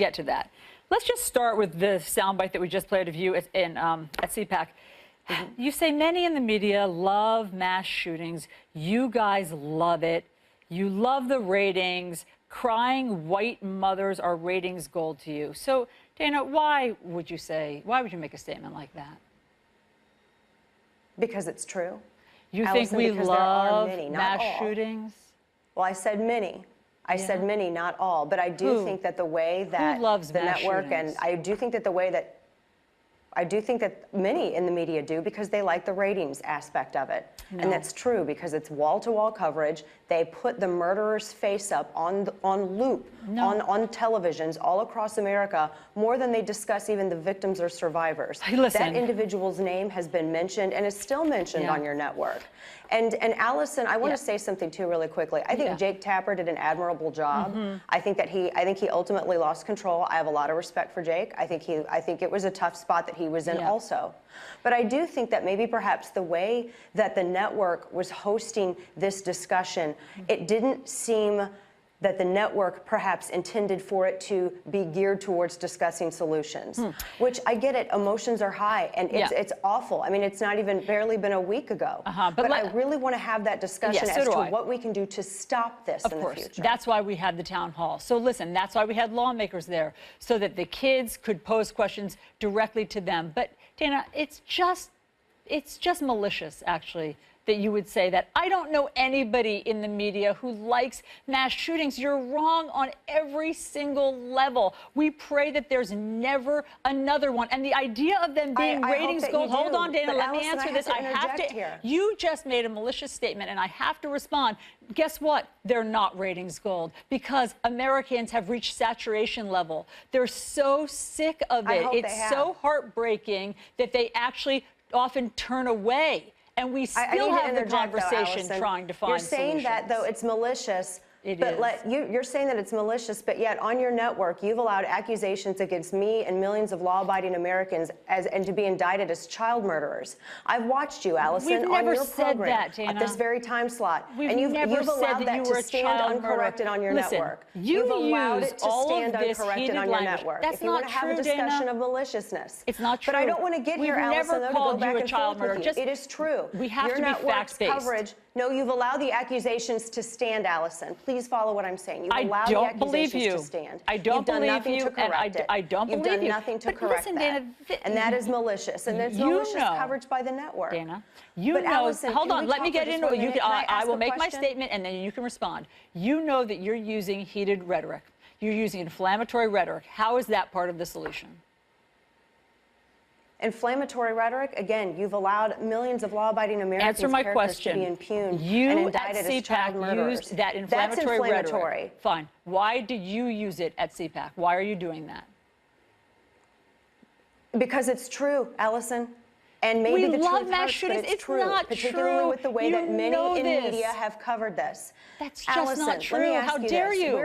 get to that. Let's just start with the soundbite that we just played of you at CPAC. You say many in the media love mass shootings. You guys love it. You love the ratings. Crying white mothers are ratings gold to you. So, Dana, why would you make a statement like that? Because it's true. You Allison, think we love many, mass shootings? Well, I said many. I said many, not all. But I do think that the way that the network, and I do think that the way that many in the media do, because they like the ratings aspect of it. No. And that's true, because it's wall-to-wall coverage. They put the murderer's face up on loop, on televisions all across America, more than they discuss even the victims or survivors. Hey, listen. That individual's name has been mentioned and is still mentioned on your network. And Allison, I want to say something too really quickly. I think Jake Tapper did an admirable job. I think he ultimately lost control. I have a lot of respect for Jake. I think it was a tough spot that he was in also. But I do think that maybe perhaps the way that the network was hosting this discussion, it didn't seem that the network perhaps intended for it to be geared towards discussing solutions, which I get it, emotions are high, and it's awful. I mean, it's not even barely been a week ago. But I really want to have that discussion as to what we can do to stop this in the future. That's why we had the town hall. So listen, that's why we had lawmakers there, so that the kids could pose questions directly to them. But Dana, it's just malicious, actually, that you would say that. I don't know anybody in the media who likes mass shootings. You're wrong on every single level. We pray that there's never another one. And the idea of them being ratings gold. Hold on, Dana, let me answer this. I have to. You just made a malicious statement, and I have to respond. Guess what? They're not ratings gold, because Americans have reached saturation level. They're so sick of it. It's so heartbreaking that they actually often turn away. And we still have the conversation trying to find solutions. You're saying that, though, it's malicious. You're saying that it's malicious, but yet on your network, you've allowed accusations against me and millions of law-abiding Americans and to be indicted as child murderers. I've watched you, Allison, on your program at this very time slot, and you've allowed that to stand uncorrected on your network. You've allowed it to stand uncorrected on your network. If you want to have a discussion of maliciousness, it's not true. But I don't want to get here, Allison, though, to go back and forth with you. It is true. We have to be fact-based. Coverage. No, you've allowed the accusations to stand, Allison. Please follow what I'm saying. You've allowed the accusations to stand. I don't believe you. And I don't believe you. You've done nothing to correct that. And that is malicious. And it's malicious coverage by the network. Dana, Allison, hold on. Let me get into it. I will make my statement, and then you can respond. You know that you're using heated rhetoric. You're using inflammatory rhetoric. How is that part of the solution? Inflammatory rhetoric, again, you've allowed millions of law-abiding Americans to be impugned and indicted as child murderers. Used that inflammatory rhetoric. Fine. Why did you use it at CPAC? Why are you doing that? Because it's true, Allison. And maybe the truth hurts, but it's true, particularly with the way that many in media have covered this. That's just not true. How dare you?